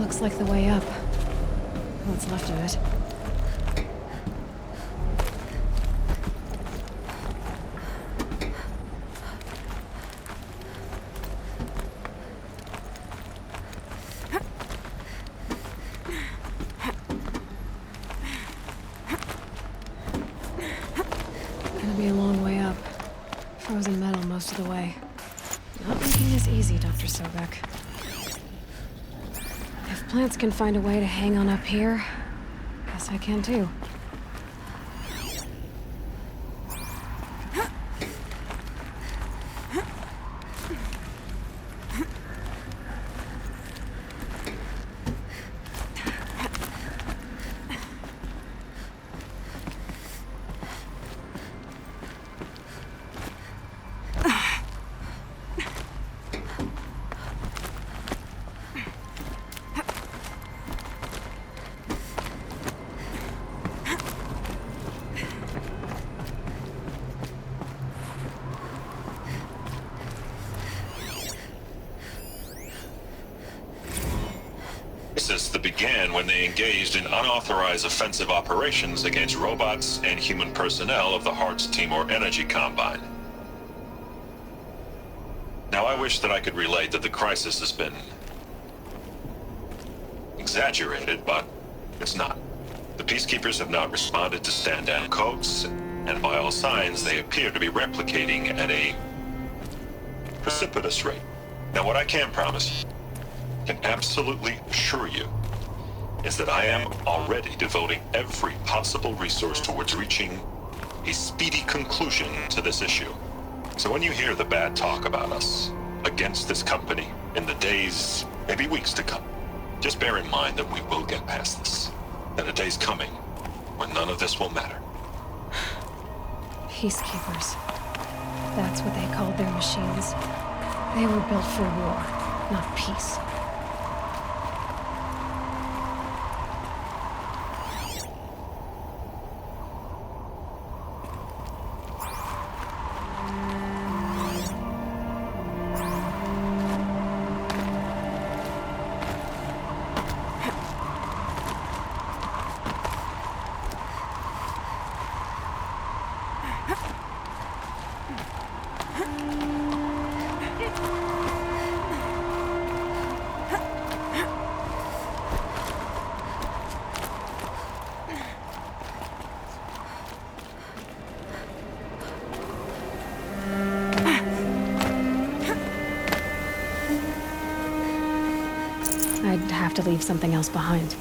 Looks like the way up. What's left of it. Gonna be a long way up. Frozen metal most of the way. Not making this easy, Dr. Sobek. If plants can find a way to hang on up here, guess I can too. That began when they engaged in unauthorized offensive operations against robots and human personnel of the Hearts Timor Energy Combine. Now, I wish that I could relate that the crisis has been exaggerated, but it's not. The Peacekeepers have not responded to stand-down codes, and by all signs, they appear to be replicating at a precipitous rate. Now, what I can promise, can absolutely assure you, is that I am already devoting every possible resource towards reaching a speedy conclusion to this issue. So when you hear the bad talk about us against this company in the days, maybe weeks to come, just bear in mind that we will get past this. That a day's coming when none of this will matter. Peacekeepers. That's what they called their machines. They were built for war, not peace. I'd have to leave something else behind.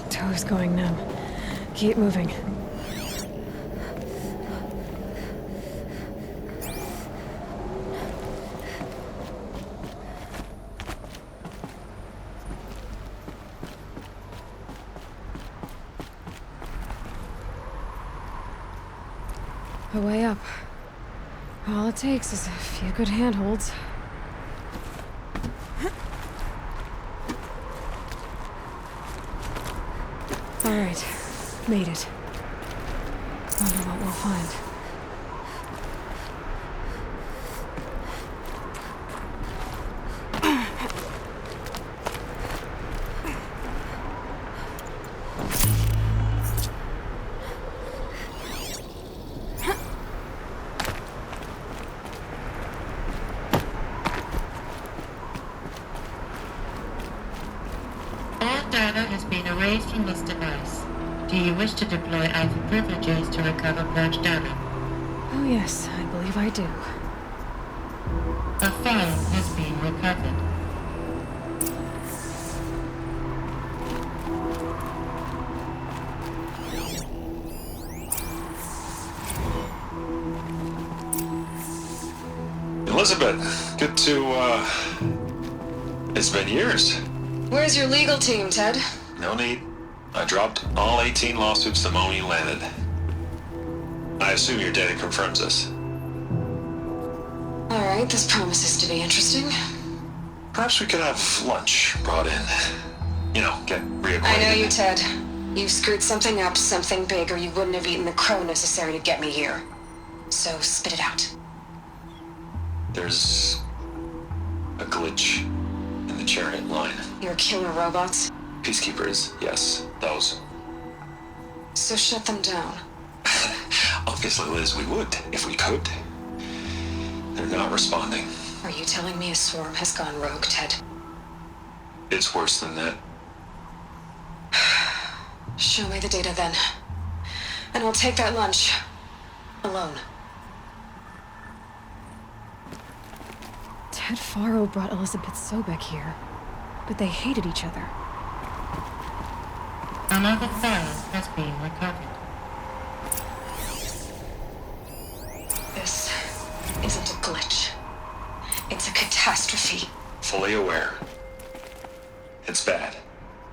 Toe's going numb. Keep moving. A way up. All it takes is a few good handholds. All right, made it. Wonder what we'll find. All data has been erased from this device. Do you wish to deploy alpha privileges to recover purged data? Oh yes, I believe I do. A file has been recovered. Elizabeth, good to, it's been years. Where's your legal team, Ted? No need. I dropped all 18 lawsuits the moment you landed. I assume your data confirms this. All right, this promises to be interesting. Perhaps we could have lunch brought in. You know, get reacquainted. I know you, Ted. You screwed something up, something big, or you wouldn't have eaten the crow necessary to get me here. So spit it out. There's a glitch in the chariot line. Your killer robots? Peacekeepers, yes, those. So shut them down. Obviously, Liz, we would, if we could. They're not responding. Are you telling me a swarm has gone rogue, Ted? It's worse than that. Show me the data then. And I'll take that lunch. Alone. Ted Faro brought Elizabeth Sobek here, but they hated each other. Another file has been recovered. This isn't a glitch. It's a catastrophe. Fully aware. It's bad.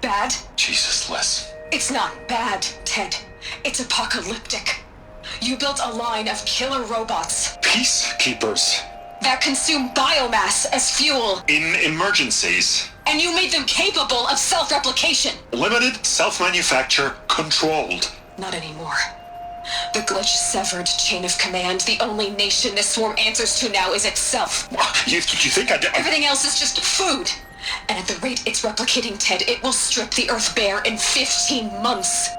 Bad? Jesus, Liz. It's not bad, Ted. It's apocalyptic. You built a line of killer robots Peacekeepers. that consume biomass as fuel, In emergencies. and you made them capable of self-replication. Limited, self-manufacture, controlled. Not anymore. The glitch severed chain of command. The only nation this swarm answers to now is itself. You think I did? Everything else is just food. And at the rate it's replicating, Ted, it will strip the Earth bare in 15 months.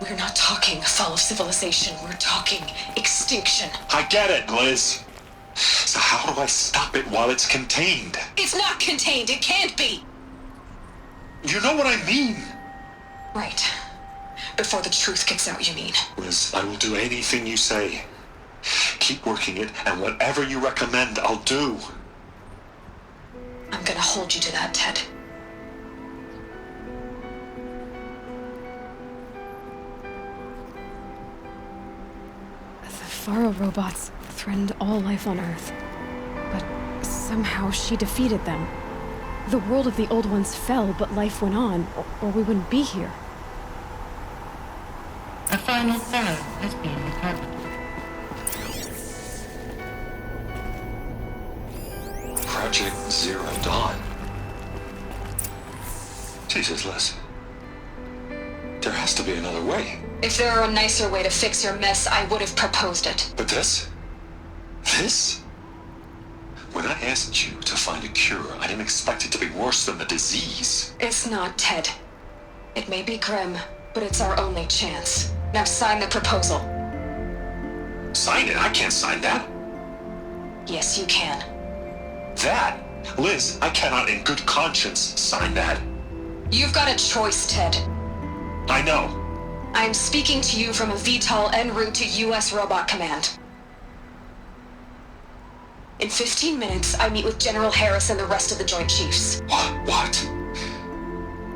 We're not talking fall of civilization. We're talking extinction. I get it, Liz. So how do I stop it while it's contained? It's not contained. It can't be. You know what I mean. Right. Before the truth gets out, you mean? Liz, I will do anything you say. Keep working it, and whatever you recommend, I'll do. I'm gonna hold you to that, Ted. The Faro robots threatened all life on Earth, but somehow she defeated them. The world of the old ones fell, but life went on, or we wouldn't be here. A final file has been recovered. Project Zero Dawn. Jesus, Liz. There has to be another way. If there were a nicer way to fix your mess, I would have proposed it. But this? This? When I asked you to find a cure, I didn't expect it to be worse than the disease. It's not, Ted. It may be grim, but it's our only chance. Now sign the proposal. Sign it? I can't sign that. Yes, you can. That? Liz, I cannot in good conscience sign that. You've got a choice, Ted. I know. I'm speaking to you from a VTOL en route to U.S. Robot Command. In 15 minutes, I meet with General Harris and the rest of the Joint Chiefs. What?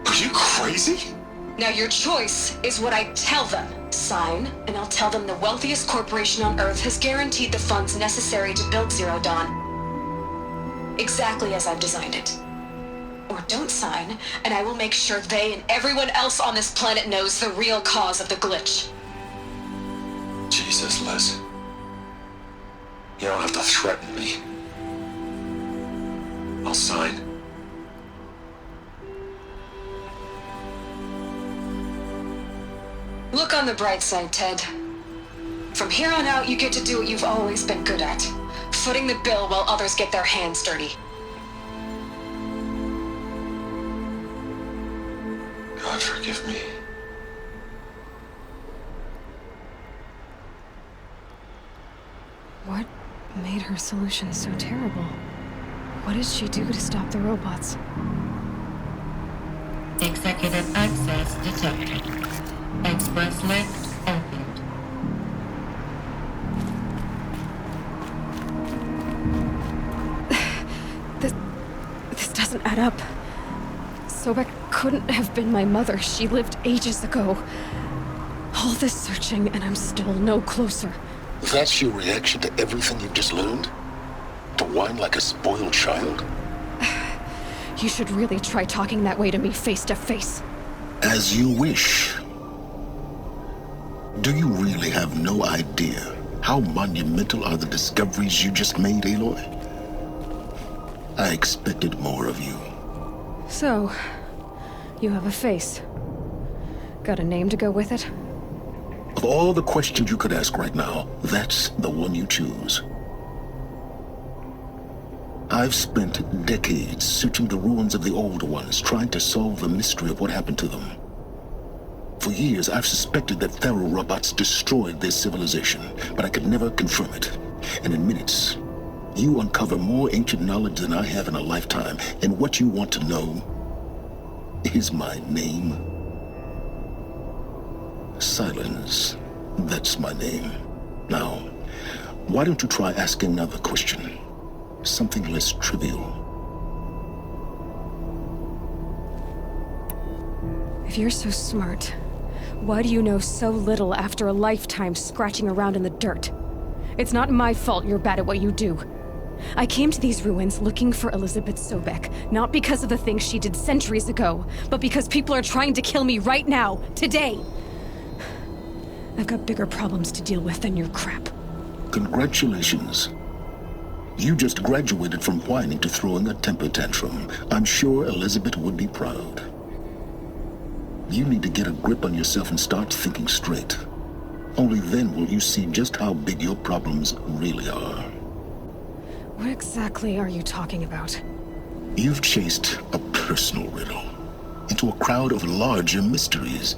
Are you crazy? Now your choice is what I tell them. Sign, and I'll tell them the wealthiest corporation on Earth has guaranteed the funds necessary to build Zero Dawn. Exactly as I've designed it. Or don't sign, and I will make sure they and everyone else on this planet knows the real cause of the glitch. Jesus, Liz. You don't have to threaten me. I'll sign. Look on the bright side, Ted. From here on out, you get to do what you've always been good at. Footing the bill while others get their hands dirty. God forgive me. What made her solution so terrible? What did she do to stop the robots? Executive access detected. Express lift opened. This doesn't add up. Sobek couldn't have been my mother. She lived ages ago. All this searching, and I'm still no closer. That's your reaction to everything you've just learned? To whine like a spoiled child? You should really try talking that way to me face to face. As you wish. Do you really have no idea how monumental are the discoveries you just made, Aloy? I expected more of you. So, you have a face. Got a name to go with it? Of all the questions you could ask right now, that's the one you choose. I've spent decades searching the ruins of the old ones, trying to solve the mystery of what happened to them. For years, I've suspected that Faro robots destroyed their civilization, but I could never confirm it. And in minutes, you uncover more ancient knowledge than I have in a lifetime, and what you want to know is my name. Sylens. That's my name. Now, why don't you try asking another question? Something less trivial. If you're so smart, why do you know so little after a lifetime scratching around in the dirt? It's not my fault you're bad at what you do. I came to these ruins looking for Elizabeth Sobek, not because of the things she did centuries ago, but because people are trying to kill me right now, today. I've got bigger problems to deal with than your crap. Congratulations. You just graduated from whining to throwing a temper tantrum. I'm sure Elizabeth would be proud. You need to get a grip on yourself and start thinking straight. Only then will you see just how big your problems really are. What exactly are you talking about? You've chased a personal riddle into a crowd of larger mysteries.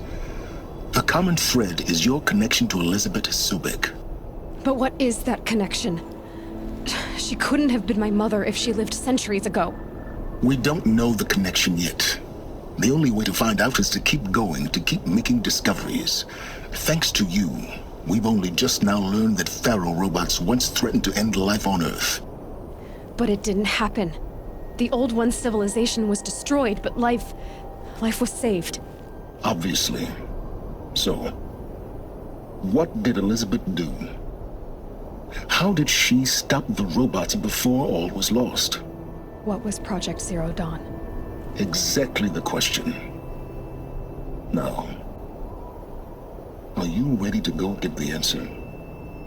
The common thread is your connection to Elizabeth Sobek. But what is that connection? She couldn't have been my mother if she lived centuries ago. We don't know the connection yet. The only way to find out is to keep going, to keep making discoveries. Thanks to you, we've only just now learned that Faro robots once threatened to end life on Earth. But it didn't happen. The Old One's civilization was destroyed, but life was saved. Obviously. So, what did Elizabeth do? How did she stop the robots before all was lost? What was Project Zero Dawn? Exactly the question. Now, are you ready to go get the answer?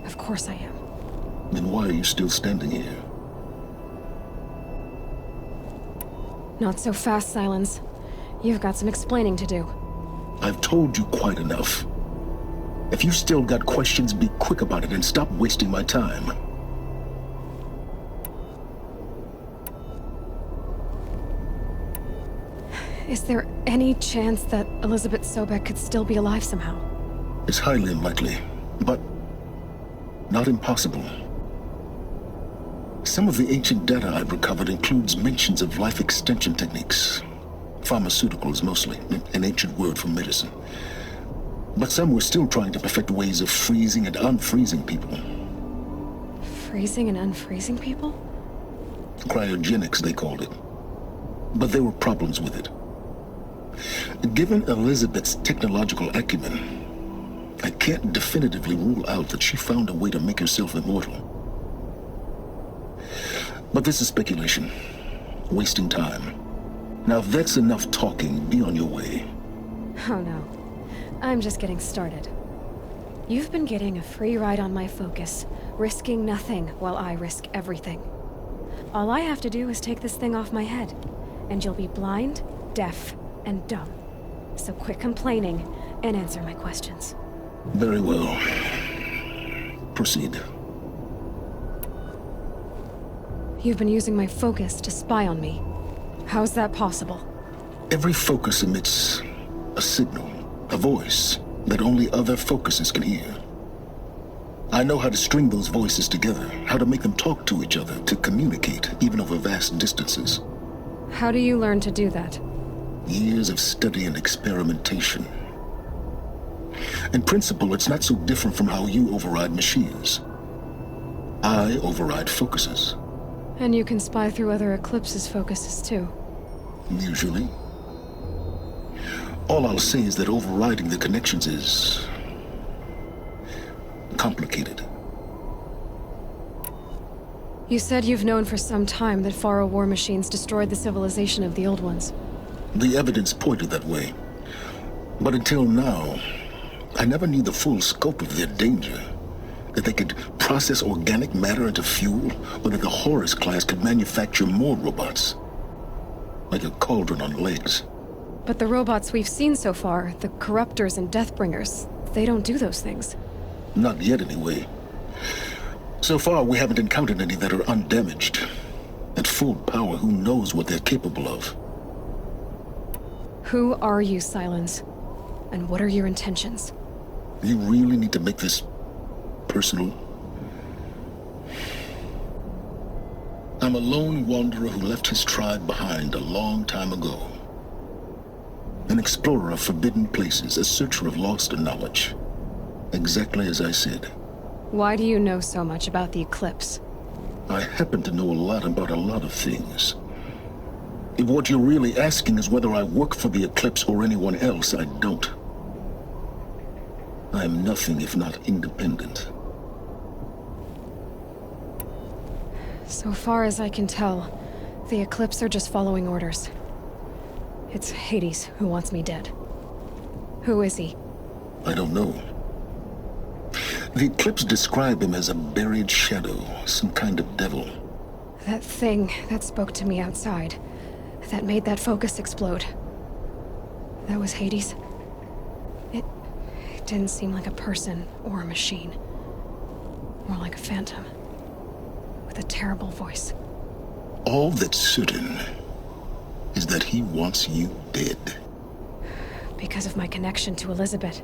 Of course I am. Then why are you still standing here? Not so fast, Sylens. You've got some explaining to do. I've told you quite enough. If you still got questions, be quick about it and stop wasting my time. Is there any chance that Elizabeth Sobek could still be alive somehow? It's highly unlikely, but not impossible. Some of the ancient data I've recovered includes mentions of life extension techniques. Pharmaceuticals, mostly, an ancient word for medicine. But some were still trying to perfect ways of freezing and unfreezing people. Freezing and unfreezing people? Cryogenics, they called it. But there were problems with it. Given Elizabeth's technological acumen, I can't definitively rule out that she found a way to make herself immortal. But this is speculation. Wasting time. Now, if that's enough talking, be on your way. Oh no. I'm just getting started. You've been getting a free ride on my focus, risking nothing while I risk everything. All I have to do is take this thing off my head, and you'll be blind, deaf, and dumb. So quit complaining and answer my questions. Very well. Proceed. You've been using my focus to spy on me. How's that possible? Every focus emits a signal, a voice that only other focuses can hear. I know how to string those voices together, how to make them talk to each other, to communicate, even over vast distances. How do you learn to do that? Years of study and experimentation. In principle, it's not so different from how you override machines. I override focuses. And you can spy through other Eclipse's focuses too. Usually. All I'll say is that overriding the connections is complicated. You said you've known for some time that Faro war machines destroyed the civilization of the old ones. The evidence pointed that way. But until now, I never knew the full scope of their danger. That they could process organic matter into fuel, or that the Horus class could manufacture more robots. Like a cauldron on legs. But the robots we've seen so far, the Corruptors and Deathbringers, they don't do those things. Not yet, anyway. So far, we haven't encountered any that are undamaged. At full power, who knows what they're capable of? Who are you, Sylens? And what are your intentions? You really need to make this personal? I'm a lone wanderer who left his tribe behind a long time ago. An explorer of forbidden places, a searcher of lost knowledge. Exactly as I said. Why do you know so much about the Eclipse? I happen to know a lot about a lot of things. If what you're really asking is whether I work for the Eclipse or anyone else, I don't. I am nothing if not independent. So far as I can tell, the Eclipse are just following orders. It's Hades who wants me dead. Who is he? I don't know. The Eclipse describe him as a buried shadow, some kind of devil. That thing that spoke to me outside, that made that focus explode. That was Hades? It didn't seem like a person or a machine. More like a phantom. With a terrible voice. All that's certain is that he wants you dead. Because of my connection to Elizabeth.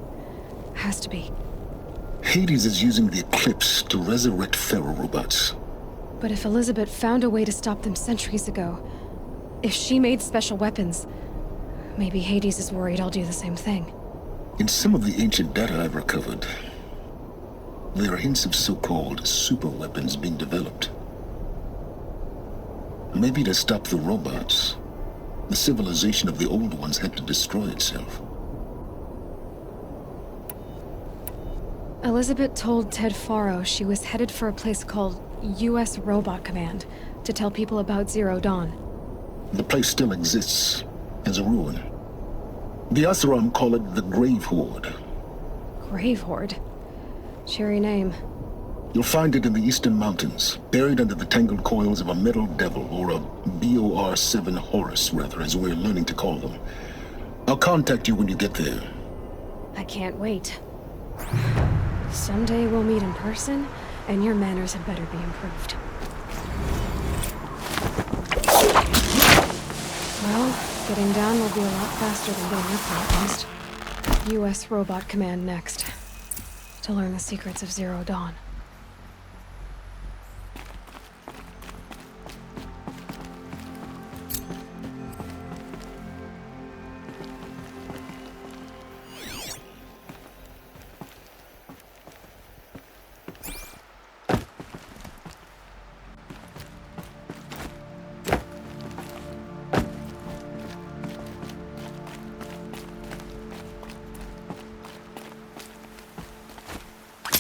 Has to be. Hades is using the Eclipse to resurrect Faro robots. But if Elizabeth found a way to stop them centuries ago, if she made special weapons, maybe Hades is worried I'll do the same thing. In some of the ancient data I've recovered, there are hints of so-called super weapons being developed. Maybe to stop the robots, the civilization of the old ones had to destroy itself. Elizabeth told Ted Faro she was headed for a place called U.S. Robot Command to tell people about Zero Dawn. The place still exists as a ruin. The Asaram call it the Grave Horde. Grave Horde? Cheery name. You'll find it in the eastern mountains, buried under the tangled coils of a metal devil, or a BOR-7 Horus, rather, as we're learning to call them. I'll contact you when you get there. I can't wait. Someday we'll meet in person, and your manners had better be improved. Well, getting down will be a lot faster than getting up there, at least. U.S. Robot Command next. To learn the secrets of Zero Dawn.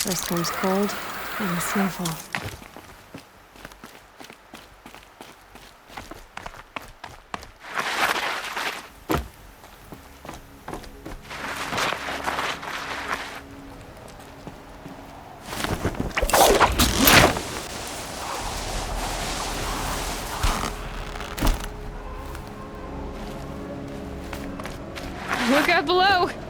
First comes cold, and the snowfall. Look out below!